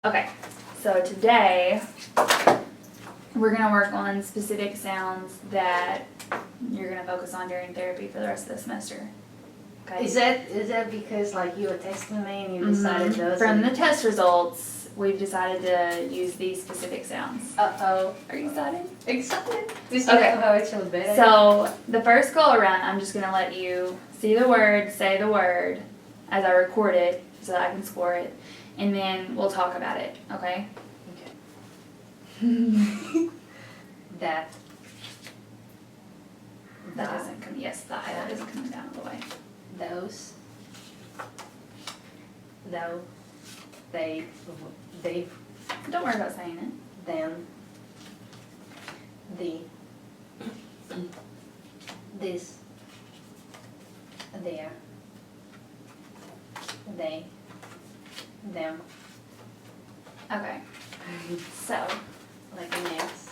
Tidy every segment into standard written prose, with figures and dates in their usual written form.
Okay, so today we're going to work on specific sounds that you're going to focus on during therapy for the rest of the semester. Okay. Is that because like you were testing me and you decided those? From the test results, we've decided to use these specific sounds. Uh-oh. Are you excited? Excited. Just Okay. know how it feels better. So the first go around, I'm just going to let you see the word, say the word as I record it so that I can score it. And then we'll talk about it, okay? Okay. That Doesn't come, yes, the highlight isn't coming down all the way. those. Though. They. Don't worry about saying it. Them. The. This. There. They. Them. Okay, so Like an X.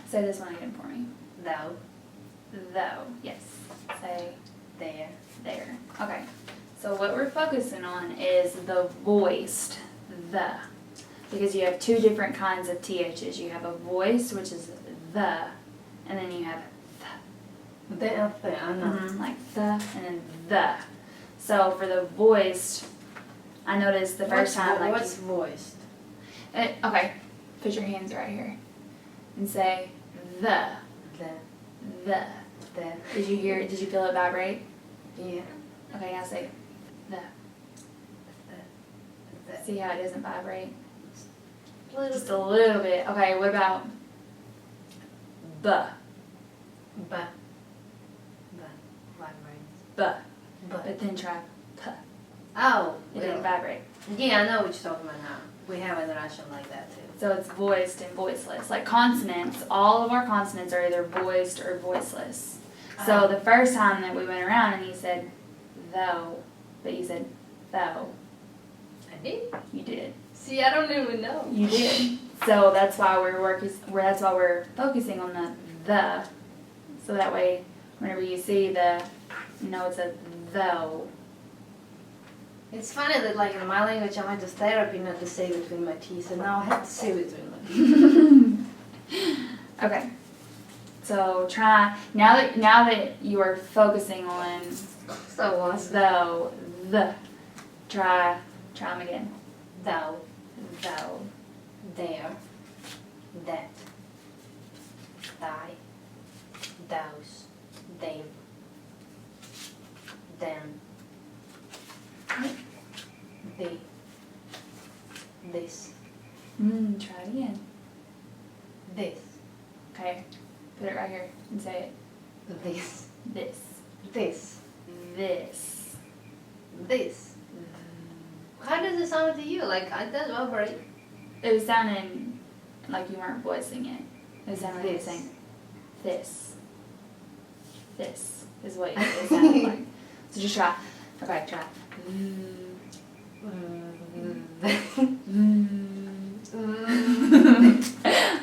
say this one again for me. Thou. Though, yes. Say There. there. Okay, so what we're focusing on is the voiced the. Because you have two different kinds of THs. You have a voiced, which is the, and then you have There. I know. like the, and then the. So for the voiced, I noticed the first time like what's voiced? okay, put your hands right here and say the. The. Did you hear it? Did you feel it vibrate? Yeah. Okay, now say the. The. See how it doesn't vibrate? Little Just a little bit. Okay, what about the? But. Vibrates. But. But. But then try p. Oh. It didn't vibrate. Yeah, I know what you're talking about now. We have an interaction like that too. So it's voiced and voiceless. Like consonants, all of our consonants are either voiced or voiceless. So the first time that we went around and you said though, but you said though. I did. You did. See, I don't even know. You did. So that's why that's why we're focusing on the. So that way, whenever you see the, you know it's a though. It's funny that like in my language I went to therapy not to say between my teeth, and now I have to say between my teeth. Okay. So try now that you are focusing on So awesome. though the. Try them again. Thou. Though. There. That. Thy. Thous. Them. Them. The. This. Try it again. This. Okay. Put it right here and say it. This. This. This. This. This. How does it sound to you? Like, it does vibrate. It was sounding like you weren't voicing it. It was sounding like you were This. saying this. This is what it sounded like. So just try. Okay, try.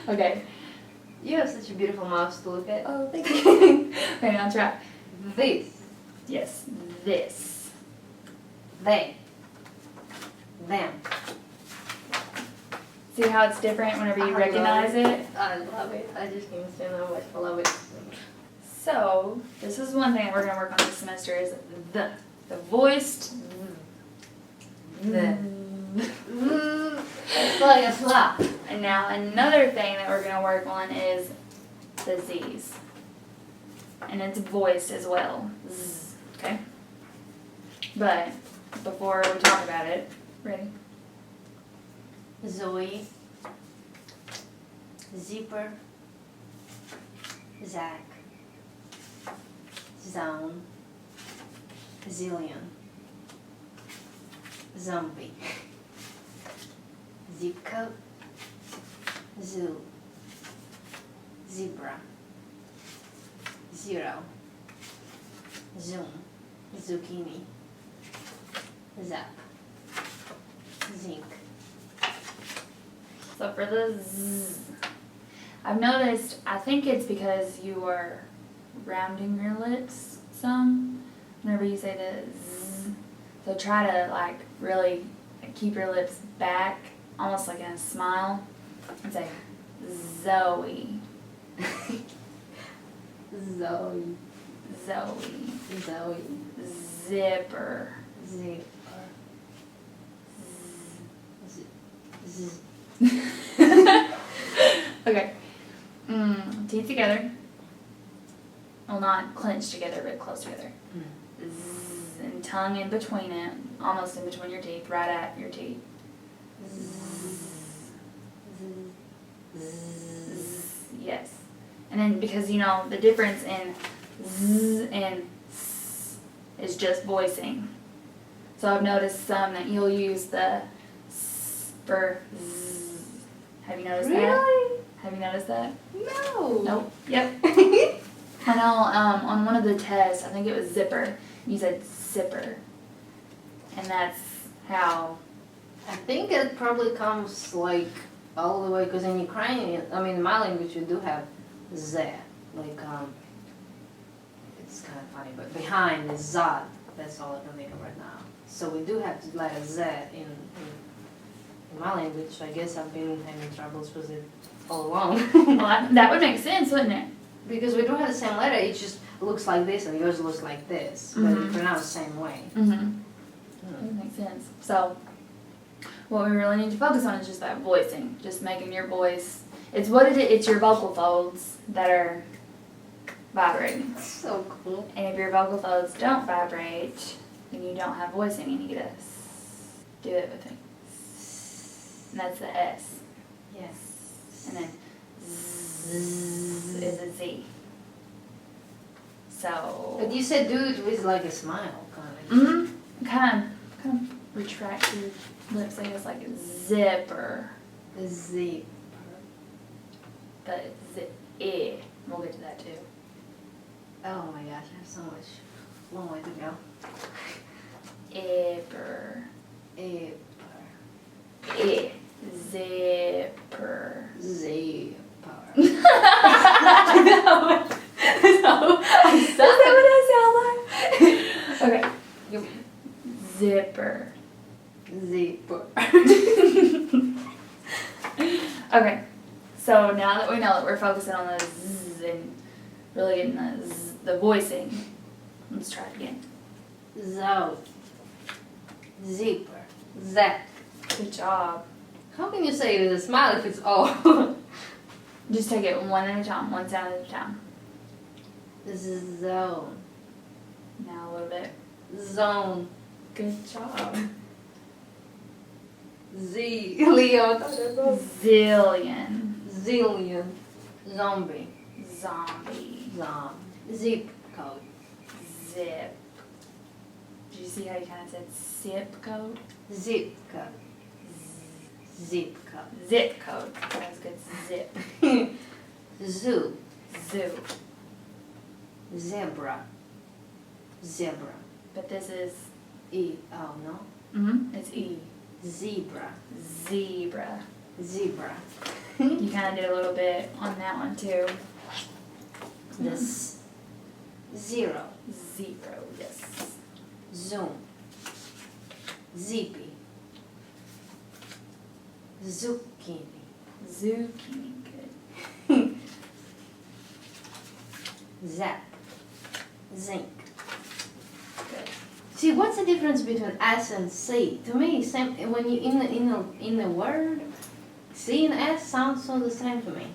Okay. You have such a beautiful mouth to look at. Oh, thank you. Okay, now try. This. Yes, this. They. Them. See how it's different whenever you I recognize love it? I love it. I just can't stand how much I love it. So, this is one thing we're going to work on this semester is the voiced The. It's like a slap. And now another thing that we're going to work on is the Z's. And it's voiced as well. Z, okay? But before we talk about it, ready? Zoe. Zipper. Zach. Zone. Zillion. Zombie. Zip code. Zoo. Zebra. Zero. Zoom. Zucchini. Zap. Zinc. So for the Z, I've noticed, I think it's because you are rounding your lips some whenever you say the Z. So try to like really keep your lips back almost like in a smile, and say Zoe. Zoe. Zoe. Zoe. Zipper. Zipper. Z. Okay. Teeth together. Well, not clenched together, but close together. Zzz, and tongue in between it, almost in between your teeth, right at your teeth. Yes. And then because you know the difference in z and s is just voicing. So I've noticed some that you'll use the s for z. Have you noticed that? Really? Have you noticed that? No. Nope. Yep. I know on one of the tests, I think it was zipper, you said zipper. And that's how. I think it probably comes like all the way, because in Ukrainian, I mean, in my language, you do have Z. Like, it's kind of funny, but behind is Zad. That's all I can think of right now. So we do have the letter Z in my language. I guess I've been having troubles with it all along. Well, that would make sense, wouldn't it? Because we do have the same letter, it just looks like this and yours looks like this, but it's pronounced the same way. That would make sense. So, what we really need to focus on is just that voicing, just making your voice. It's what it is. It's your vocal folds that are vibrating. So cool. And if your vocal folds don't vibrate, then you don't have voicing, and you get a s. Do it with me. And that's the S. Yes. And then Z is a Z. So. But you said do it with like a smile, kind of. Kind of retract your lips, I guess, like a zipper. Zipper. But zip. We'll get to that too. Oh my gosh, I have so much long way to go. Ipper. Ipper. Zipper. Zipper. No. Is that what I sound like? Okay. Zipper. Zipper. Okay. So now that we know that we're focusing on the zzz and really getting the voicing, let's try it again. Zo. Zipper. Zap. Good job. How can you say it with a smile if it's all? Just take it one at a time, one sound at a time. Zone. Now a little bit. Zone. Good job. Leo. Zillion. Zillion. Zombie. Zombie. Zip code. Zip. Did you see how you kind of said zip code? Zip code. Zip code. Zip code. That was good. Zip. Zoo. Zoo. Zebra. Zebra. But this is Oh no. It's E. Zebra. Zebra. Zebra. You kind of did a little bit on that one too. This. Zero. Zero. Yes. Zoom. Zippy. Zucchini. Zucchini. Good. Zap. Zinc. Good. See, what's the difference between S and C? To me, same. When you in the word, C and S sound so the same to me.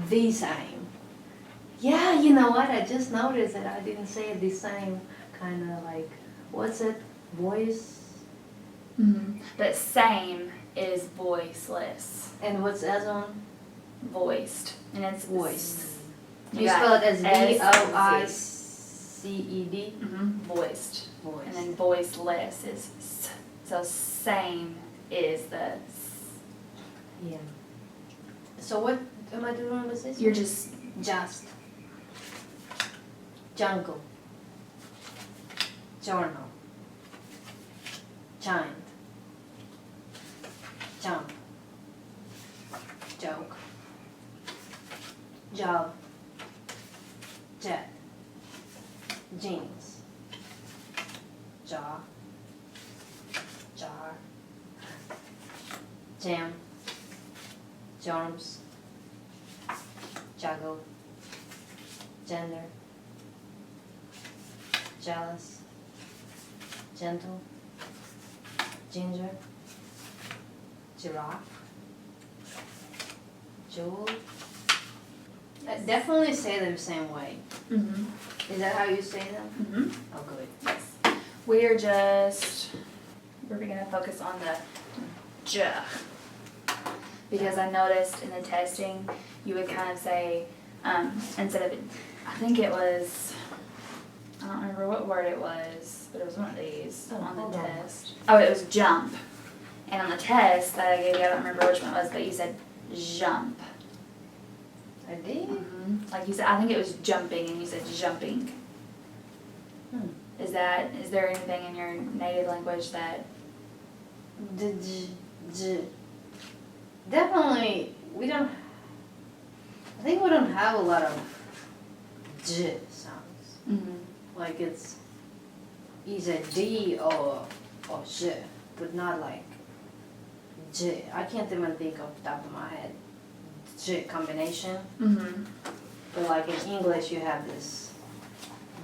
The same. Yeah, you know what? I just noticed that I didn't say it the same. Kind of like, what's it? Voice. But same is voiceless. And what's the other one? Voiced. And it's Voiced. You You got spell it as S-Z. VOICED. Voiced. Voiced. And then voiceless is s. So same is the s. Yeah. So what am I doing with this? You're just jungle, journal, giant, jump, joke, job, jet, jeans, jaw, jar, jam, germs, juggle, gender, jealous, gentle, ginger, giraffe, jewel. I definitely say them same way. Mm-hmm. Is that how you say them? Mm-hmm. Oh, good. Yes. We're gonna focus on the j. Because I noticed in the testing, you would kind of say, instead of, I think it was, I don't remember what word it was, but it was one of these on the test. Oh, it was jump. And on the test that I gave you, I don't remember which one it was, but you said jump. I did? Mm-hmm. Like you said, I think it was jumping, and you said jumping. Is there anything in your native language that? The definitely, I think we don't have a lot of j sounds. Mm-hmm. Like it's either d or j, but not like j. I can't even think off the top of my head j combination. Mm-hmm. But like in English, you have this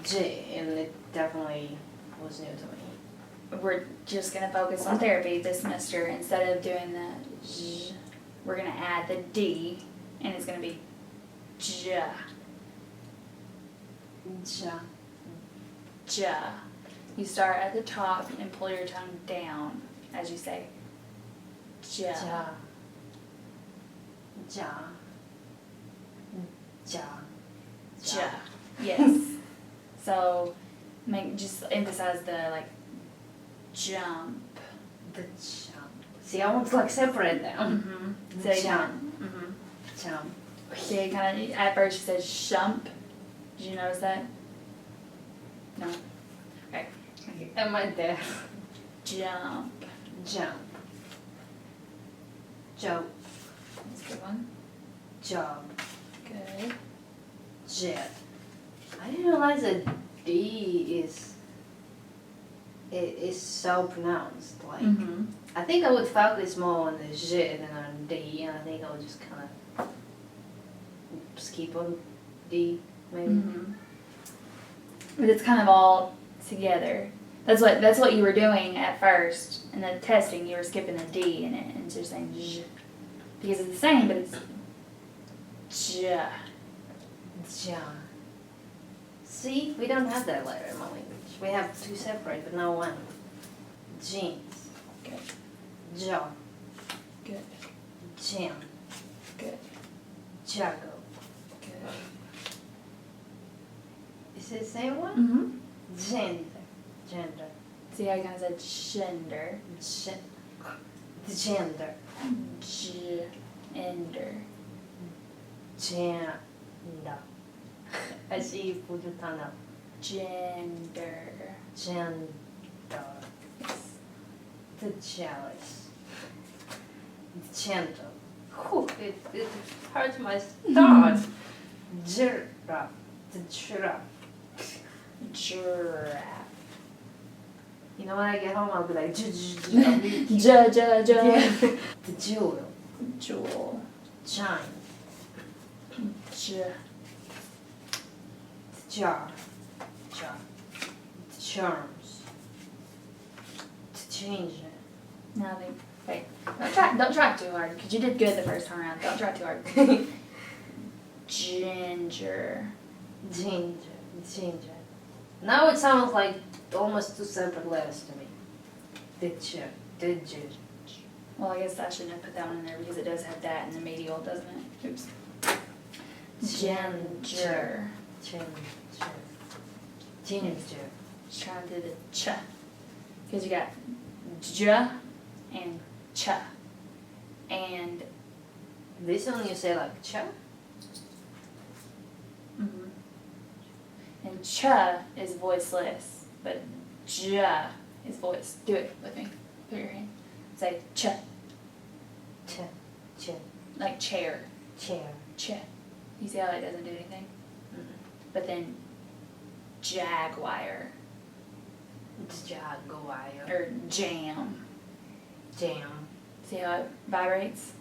j, and it definitely was new to me. We're just gonna focus on therapy this semester. Instead of doing the j, we're gonna add the d, and it's gonna be j. Ja. J. You start at the top and pull your tongue down as you say j. Ja. Ja. Ja. J. Yes. So just emphasize the like jump. The jump. See, I want to like separate them. Mm-hmm. The So jump. Mm-hmm. Jump. So you kind of at first you said shump. Did you notice that? No. Okay. Am I deaf? Jump. Jump. Joke. That's a good one. Job. Good. Jet. I didn't realize that D is so pronounced. Like Mm-hmm. I think I would focus more on the J than on D, and I think I would just kind of skip on D maybe. Mm-hmm. But it's kind of all together. That's what you were doing at first in the testing. You were skipping the D in it and just saying j, because it's the same, but it's j. Ja. See, we don't have that letter in my language. We have two separate, but not one. Jeans. Good. Jaw. Good. Jam. Good. Juggle. Good. Is it the same one? Mm-hmm. Gender. Gender. See how you kind of said gender. Gender. Gender. Gender. I see you put your tongue up. Gender. Gender. Yes. The jealous. Gentle. Whew, it hurts my stomach. Giraffe. The giraffe. Giraffe. You know when I get home, I'll be like, Ja. The jewel. Jewel. Giant. J. The jar. Jar. The charms. To change it. Now they wait. Don't try too hard because you did good the first time around. Don't try too hard. Ginger. Ginger. Ginger. Now it sounds like almost two separate letters to me. The ginger. Well, I guess I shouldn't have put that one in there because it does have that in the medial, doesn't it? Oops. Ginger. Ginger. Ginger. Just trying to do the ch. Because you got j and ch. And This one you say like cha? mhm. And ch is voiceless, but j is voice. Do it with me. Put your hand. Say ch, Cha. Cha. like chair. Chair. Ch. You see how it doesn't do anything? Mm-mm. But then jaguar Jaguar. or jam. Jam. See how it vibrates?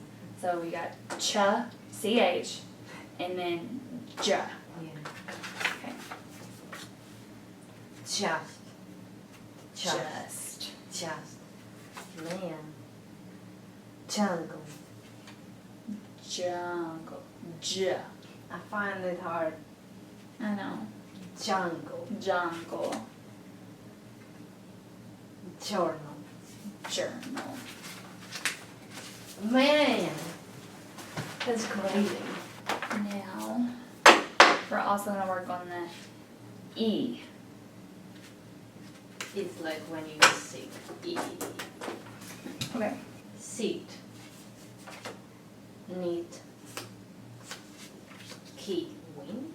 So we got ch, ch, and then j. Yeah. Okay. Just. Just. Man. Jungle. Jungle. J. I find it hard. I know. Jungle. Jungle. Journal. Journal. Man. That's crazy. Now, we're also going to work on the E. It's like when you sit. Okay. Seat. Neat. Key. Win.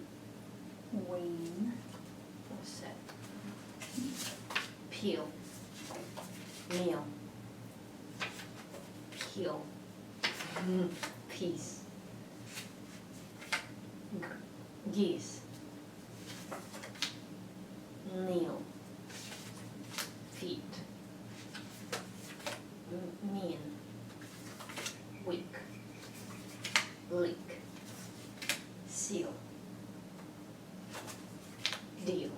Wing. What's that? Peel. Meal. Peel. Piece. Geese. Kneel. Feet. Mean. Weak. Leak. Seal. Deal.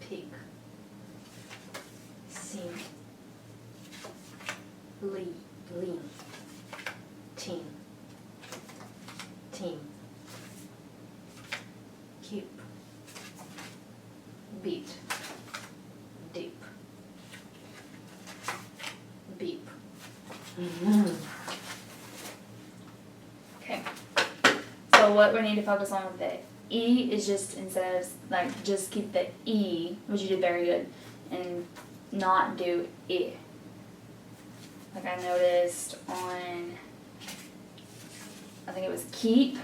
Pig. Sing. Lean. Team. Keep. Beat. Deep. Beep. Okay. So what we need to focus on with the E is just instead of like just keep the E, which you did very good, and not do I. Like I noticed on, I think it was keep, you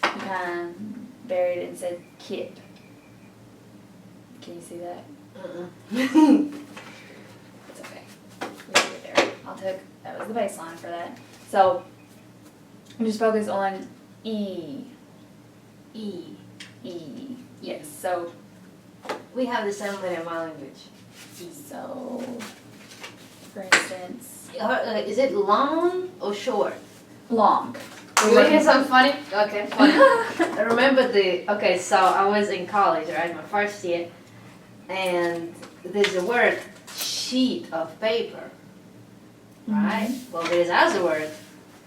kind of buried it and said kip. Can you see that? It's okay. We'll get there. That was the baseline for that. So, just focus on E. E. E. Yes, so, We have the same letter in my language. so, for instance, Is it long or short? long. You want to hear something funny? Okay, funny. I remember so I was in college, right, my first year, and there's a word, sheet of paper, right? Well, there's other word,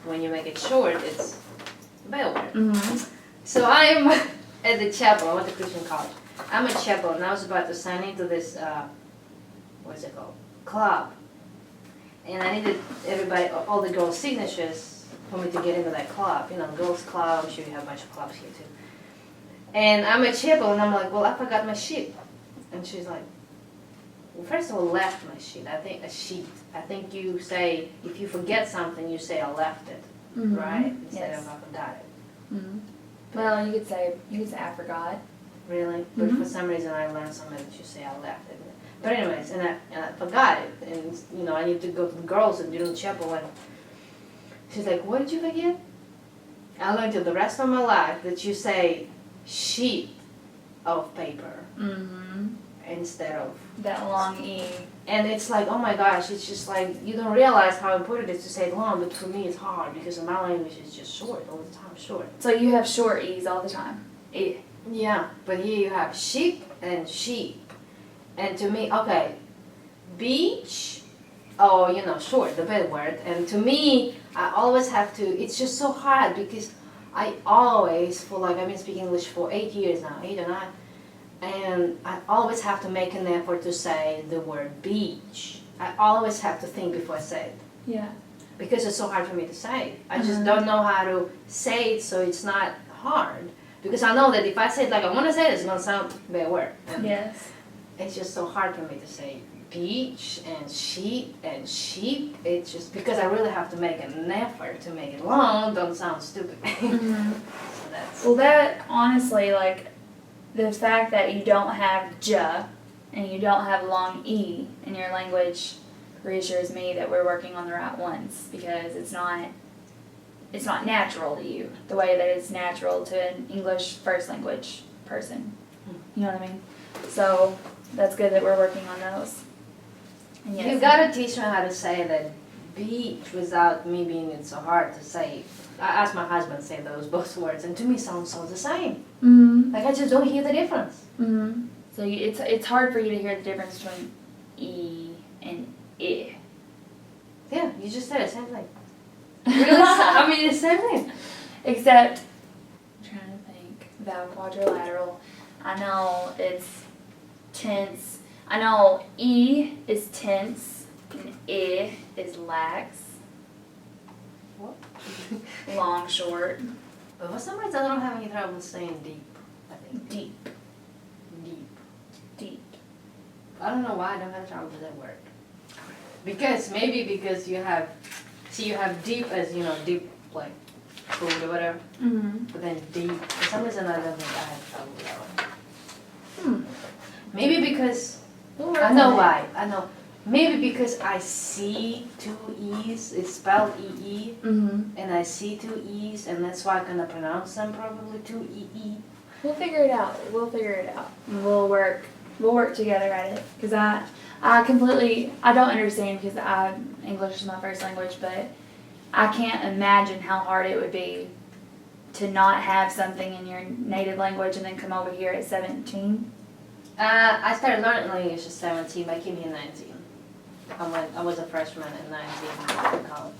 when you make it short, it's a bad word. Mm-hmm. So I'm at the chapel, I went to Christian college. I'm at chapel, and I was about to sign into this, what's it called, club. And I needed everybody, all the girls' signatures for me to get into that club. You know, girls' club, I'm sure you have a bunch of clubs here too. And I'm at chapel, and I'm like, well, I forgot my sheet. And she's like, well, first of all, left my sheet. I think a sheet. I think you say, if you forget something, you say I left it, right? Instead of I forgot it. Mm-hmm. Well, you could say I forgot. Really? But for some reason I learned something that you say I left it. But anyways, and I forgot it. And, you know, I need to go to the girls and do the chapel. And she's like, what did you forget? I learned till the rest of my life that you say sheet of paper instead of That long E. And it's like, oh my gosh, it's just like, you don't realize how important it is to say it long, but for me it's hard because in my language it's just short, all the time short. So you have short E's all the time. E. Yeah, but here you have sheep and sheep. And to me, okay, beach, oh, you know, short, the bad word. And to me, I always have to, it's just so hard because I always, I've been speaking English for 8 years now, 8 or 9, and I always have to make an effort to say the word beach. I always have to think before I say it. Yeah. Because it's so hard for me to say. I just don't know how to say it so it's not hard. Because I know that if I say it like I want to say it, it's going to sound a bad word. And Yes. it's just so hard for me to say beach and sheep. It's just because I really have to make an effort to make it long, don't sound stupid. So that's... Well, that honestly, like, the fact that you don't have J and you don't have long E in your language reassures me that we're working on the right ones because it's not natural to you the way that it's natural to an English first language person. You know what I mean? So that's good that we're working on those. And yes, You've got to teach me how to say that beach without me being it so hard to say. I asked my husband to say those both words, and to me sounds so the same. Mm-hmm. Like I just don't hear the difference. Mm-hmm. So it's hard for you to hear the difference between E and I. Yeah, you just said the same thing. Really? I mean, it's the same thing. Except, I'm trying to think, vowel quadrilateral. I know it's tense. I know E is tense and I is lax. What? Long, short. But for some reason, I don't have any trouble saying deep. I think Deep. deep. Deep. I don't know why I don't have trouble with that word. Because you have deep as deep like food or whatever. Mm-hmm. But then deep. For some reason, I don't think I have trouble with that one. Hmm. Maybe because We'll I know why. I know. Maybe because I see two E's. It's spelled E-E. Mm-hmm. And I see two E's, and that's why I'm gonna pronounce them probably two E-E. We'll figure it out. And we'll work together at it. Because I don't understand because English is my first language, but I can't imagine how hard it would be to not have something in your native language and then come over here at 17. I started learning English at 17, but I came here at 19. I was a freshman at 19 in college.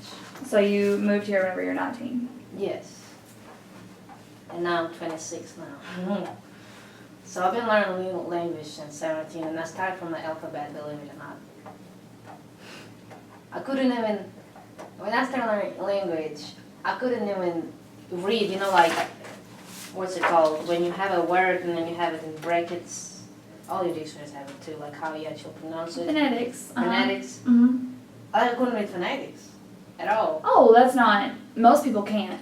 So you moved here whenever you're 19. Yes. And now I'm 26 now. So I've been learning language since 17, and I started from the alphabet, believe it or not. I couldn't even, when I started learning language, I couldn't even read, like, what's it called? When you have a word and then you have it in brackets. All your dictionaries have it too, like how you actually pronounce it. Phonetics. Phonetics. Mm-hmm. I couldn't read phonetics at all. Oh, that's not. Most people can't.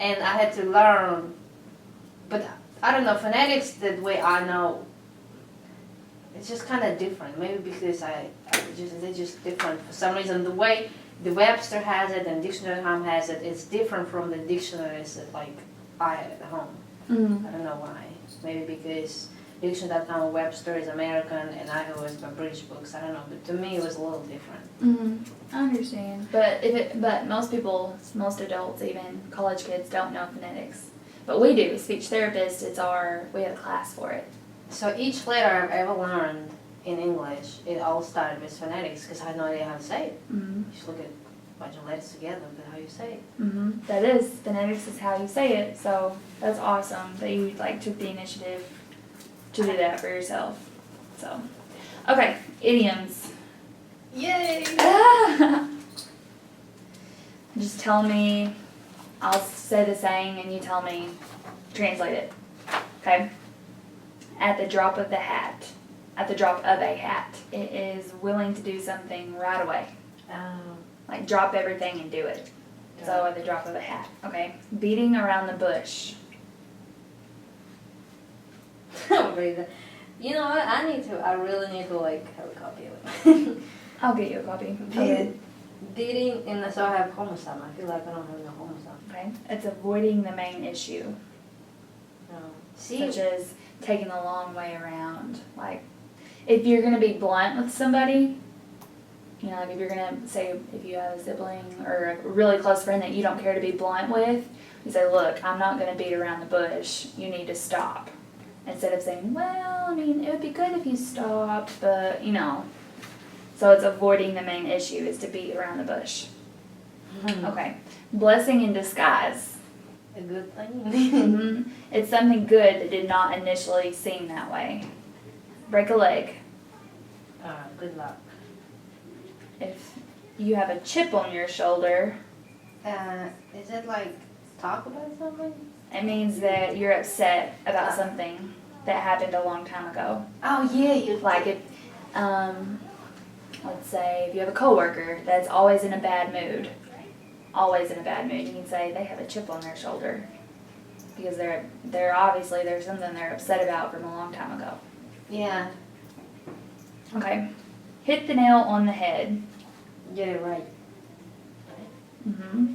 And I had to learn, but I don't know, phonetics, the way I know, it's just kind of different. Maybe because they're just different. For some reason, the way the Webster has it and Dictionary.com has it, it's different from the dictionaries that like I had at home. Mm-hmm. I don't know why. Maybe because Dictionary.com and Webster is American and I always my British books. I don't know, but to me it was a little different. Mm-hmm. I understand, but most adults, even college kids, don't know phonetics. But we do. Speech therapists, we have a class for it. So each letter I've ever learned in English, it all started with phonetics because I had no idea how to say it. Mm-hmm. You just look at a bunch of letters together, but how you say it. Mm-hmm. That is, phonetics is how you say it. So that's awesome that you took the initiative to do that for yourself. So, okay, idioms. Yay! Just tell me, I'll say the saying and you tell me, translate it. Okay? At the drop of a hat, it is willing to do something right away. Like drop everything and do it. So at the drop of a hat, okay? Beating around the bush. You know what? I really need to have a copy of it. I'll get you a copy. Okay. Dating, and so I have homicide. I feel like I don't have no homicide. Okay. It's avoiding the main issue, No. See? such as taking the long way around. Like, if you're gonna be blunt with somebody, like if you're gonna say if you have a sibling or a really close friend that you don't care to be blunt with, you say, "Look, I'm not gonna beat around the bush. You need to stop." Instead of saying, "Well, I mean, it would be good if you stopped, but So it's avoiding the main issue is to beat around the bush. Okay. Blessing in disguise. A good thing. Mm-hmm. It's something good that did not initially seem that way. Break a leg. Good luck. If you have a chip on your shoulder, Is it like talk about something? it means that you're upset about something that happened a long time ago. Oh yeah, Like if, let's say if you have a coworker that's always in a bad mood, you can say they have a chip on their shoulder because they're obviously there's something they're upset about from a long time ago. Yeah. Okay, hit the nail on the head. Get it right.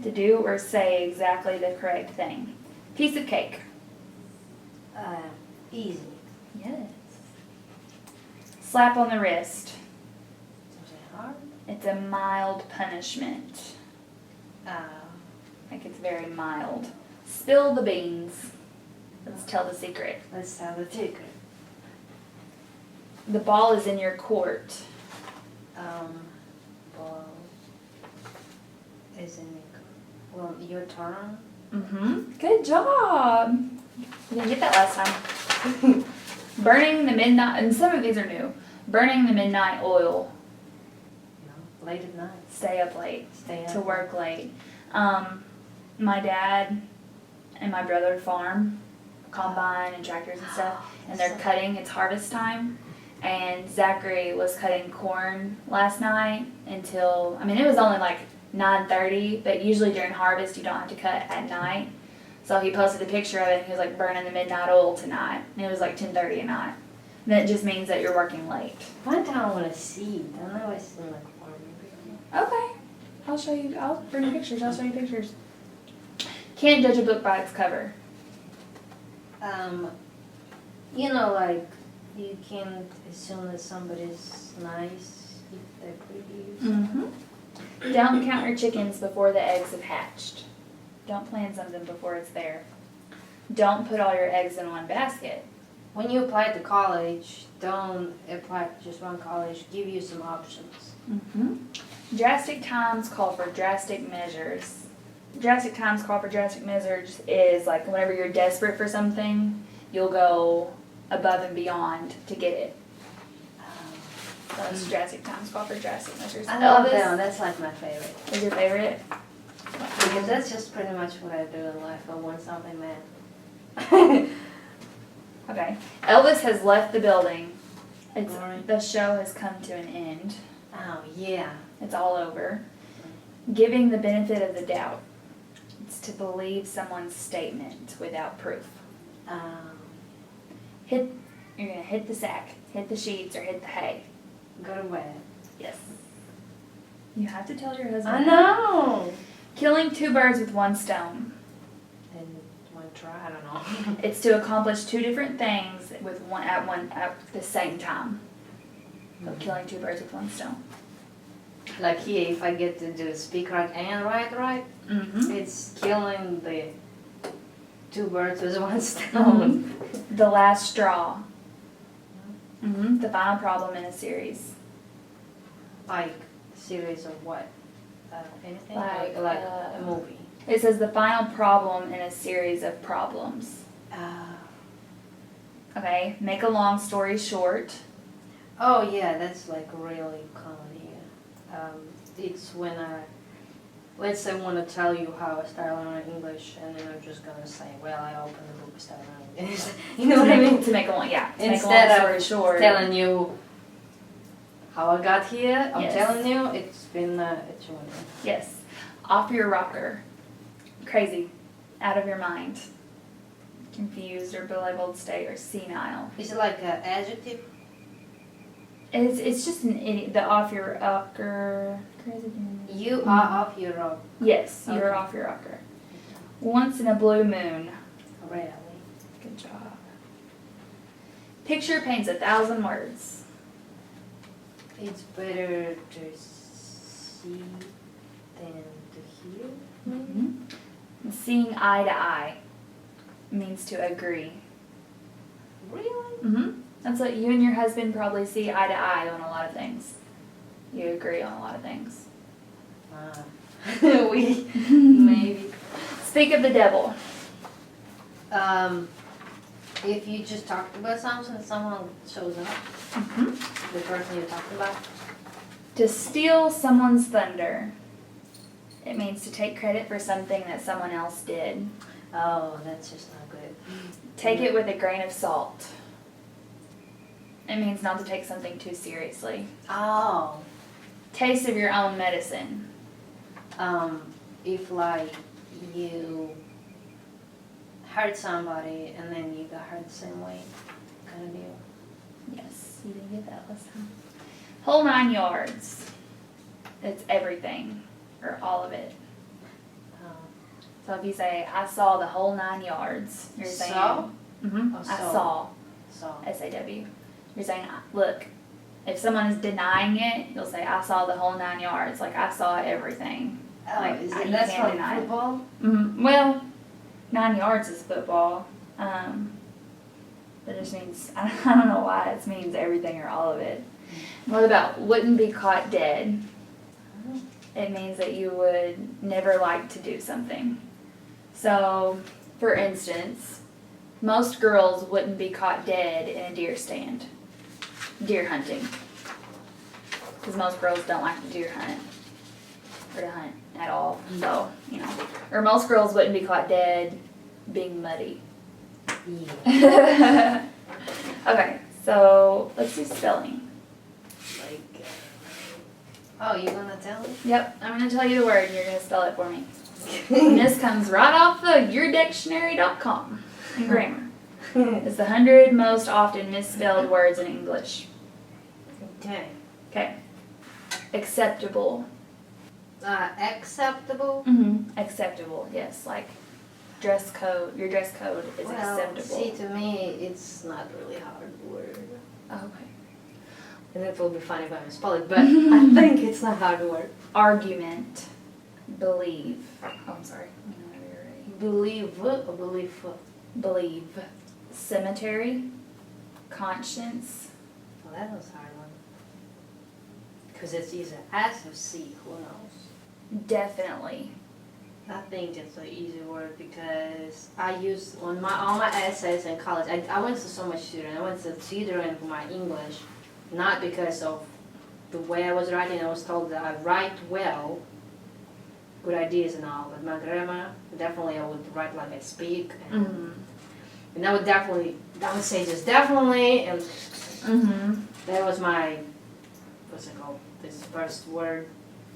To do or say exactly the correct thing. Piece of cake. Easy. Yes. Slap on the wrist. Something hard? It's a mild punishment. Uh, Like it's very mild. Spill the beans. Let's tell the secret. let's have a secret. The ball is in your court. Ball is in the well, your turn. Good job. You didn't get that last time. Burning the midnight, and some of these are new. Burning the midnight oil. No, late at night. Stay up late. Stay up. To work late. My dad and my brother farm, combine and tractors and stuff, and they're cutting. It's harvest time. And Zachary was cutting corn last night until, I mean, it was only like 9:30, but usually during harvest you don't have to cut at night. So he posted a picture of it and he was like burning the midnight oil tonight. And it was like 10:30 at night. And that just means that you're working late. One time I want to see. I know I seen like farming. Okay. I'll show you, I'll bring you pictures, I'll show you pictures. Can't judge a book by its cover. You know, like you can't assume that somebody's nice if they're pretty. Don't count your chickens before the eggs have hatched. Don't plan something before it's there. Don't put all your eggs in one basket. When you apply to college, don't apply to just one college. Give you some options. Drastic times call for drastic measures. Drastic times call for drastic measures is like whenever you're desperate for something, you'll go above and beyond to get it. Those drastic times call for drastic measures. I love Elvis that one. That's like my favorite. is your favorite? Because that's just pretty much what I do in life. I want something, man. Okay. Elvis has left the building. Boring. The show has come to an end. Oh, yeah. It's all over. Giving the benefit of the doubt. It's to believe someone's statement without proof. You're gonna hit the sack, hit the sheets, or hit the hay. Go to bed. Yes. You have to tell your husband. I know. Killing two birds with one stone. And one try, I don't know. It's to accomplish two different things with one at the same time. So killing two birds with one stone. Like here, if I get to do speak right and write right, it's killing the two birds with one stone. The last straw. The final problem in a series. Like series of what? Anything? Like, Like a movie. It says the final problem in a series of problems. Okay, make a long story short. Oh yeah, that's like really common here. It's when let's say I want to tell you how I started learning English, and then I'm just gonna say, well, I opened the book and started learning English. You know what I mean? To make a long, yeah. To Instead make a long story short. telling you how I got here, I'm Yes. telling you it's been a journey. Yes. Off your rocker. Crazy. Out of your mind. Confused or belabeled state or senile. Is it like an adjective? It's just an idiot. The off your rocker. Crazy. You are off your rock. Yes, you're Okay. off your rocker. Once in a blue moon. Really? Good job. Picture paints 1,000 words. It's better to see than to hear. And seeing eye to eye means to agree. Really? That's what you and your husband probably see eye to eye on a lot of things. You agree on a lot of things. We maybe. Speak of the devil. If you just talked about something, someone shows up. The person you're talking about. To steal someone's thunder. It means to take credit for something that someone else did. Oh, that's just not good. Take it with a grain of salt. It means not to take something too seriously. Oh. Taste of your own medicine. If like you hurt somebody and then you got hurt the same way, kind of deal. Yes, you didn't get that last time. Whole 9 yards. It's everything, or all of it. So if you say, I saw the whole 9 yards, you're saying... Saw? Mm-hmm. Oh, I saw. saw. So S-A-W. You're saying, look, If someone is denying it, you'll say, I saw the whole 9 yards. Like, I saw everything. Oh, Like, is you it, that's can't from deny it. football? Well, 9 yards is football. That just means, I don't know why it means everything or all of it. What about wouldn't be caught dead? It means that you would never like to do something. So, for instance, most girls wouldn't be caught dead in a deer stand, deer hunting. Because most girls don't like to deer hunt, or to hunt at all. So, or most girls wouldn't be caught dead being muddy. Yeah. Okay, so let's do spelling. Like, oh, you're gonna tell me? Yep, I'm going to tell you the word and you're going to spell it for me. And this comes right off of yourdictionary.com in grammar. It's the 100 most often misspelled words in English. Okay. Okay. Acceptable. Acceptable? Acceptable, yes. Like dress code. Your dress code is acceptable. See, to me, it's not really a hard word. Okay. And it will be funny if I misspell it, but I think it's not a hard word. Argument. Believe. Oh, I'm sorry. Whenever you're ready. Believe or belief? Believe. Cemetery. Conscience. Well, that was a hard one. Because it's either S or C, who knows? Definitely. I think it's an easy word because I used on all my essays in college. I went to so much tutoring. I went to tutoring for my English, not because of the way I was writing. I was told that I write well, good ideas and all, but my grammar, definitely I would write like I speak. And I would say just definitely, and that was my, what's it called, this first word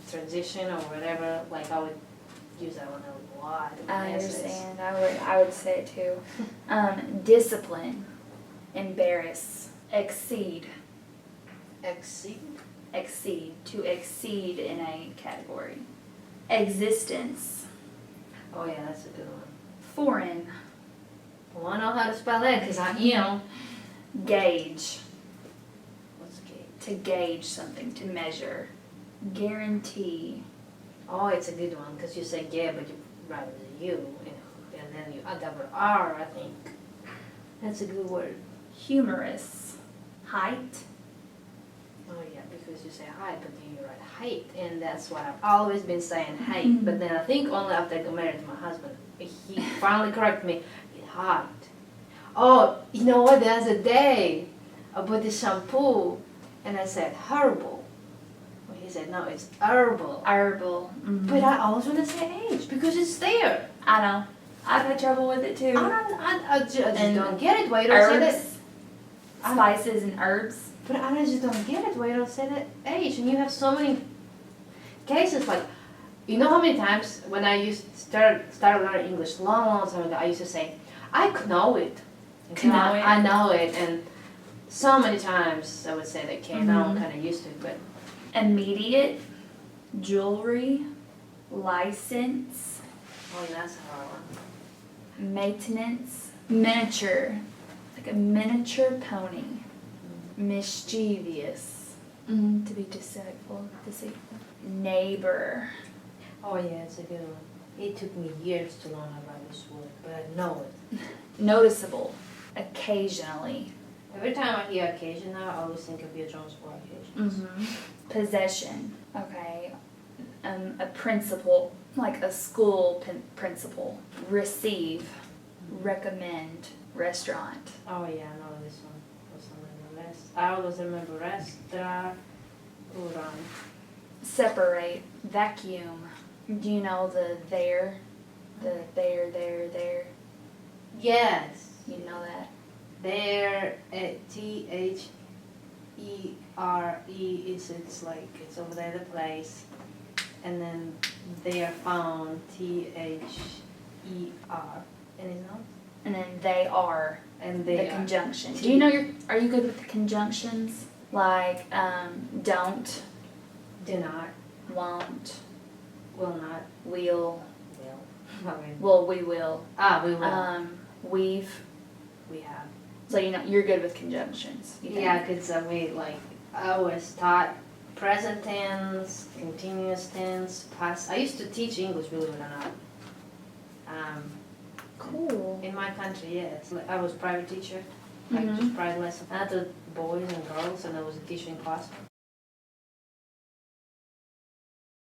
transition or whatever. Like I would use that one a lot in my I essays. understand. I would say it too. Discipline. Embarrass. Exceed. Exceed? Exceed. To exceed in a category. Existence. Oh yeah, that's a good one. Foreign. Well, I know how to spell that because I am. Gauge. What's gauge? To gauge something. To measure. Guarantee. Oh, it's a good one because you say yeah, but you write it as you, and then you add double R, I think. That's a good word. Humorous. Height. Oh yeah, because you say height, but then you write height, and that's what I've always been saying, height. But then I think only after I got married to my husband, he finally corrected me. It's height. Oh, you know what? The other day, I bought this shampoo, and I said herbal. Well, he said no, it's herbal. Herbal. But I always want to say age because it's there. I know. I've had trouble with it too. I just And don't get it. Why you don't say that? Herbs. Spices and herbs. But I just don't get it. Why you don't say that age? And you have so many cases like, you know how many times when I used to start learning English long time ago, I used to say, I know it. Know it. I know it. And so many times I would say that, okay, now I'm kind of used to it. But Immediate. Jewelry. License. oh, yeah, that's a hard one. Maintenance. Miniature. Like a miniature pony. Mischievous. To be deceitful. Neighbor. Oh yeah, it's a good one. It took me years to learn about this word, but I know it. Noticeable. Occasionally. Every time I hear occasion now, I always think of your Jonesboro occasions. Possession. Okay. A principal. Like a school principal. Receive. Recommend. Restaurant. Oh yeah, I know this one. I always remember restaurant. Hold on. Separate. Vacuum. Do you know the there? The there. Yes. You know that? There, THERE is it's like it's over there the place, and then they are found THER, and it's not. And then they are. And they the are. conjunction. Do you know are you good with the conjunctions? Like don't, Do not, won't, will not, will. I mean, Well, we will. we will. We've. We have. So you're good with conjunctions. You think? Yeah, because we like I was taught present tense, continuous tense, past. I used to teach English, believe it or not. Cool. In my country, yes. Like, I was private teacher, like just private lesson. I taught boys and girls, and I was a teacher in class.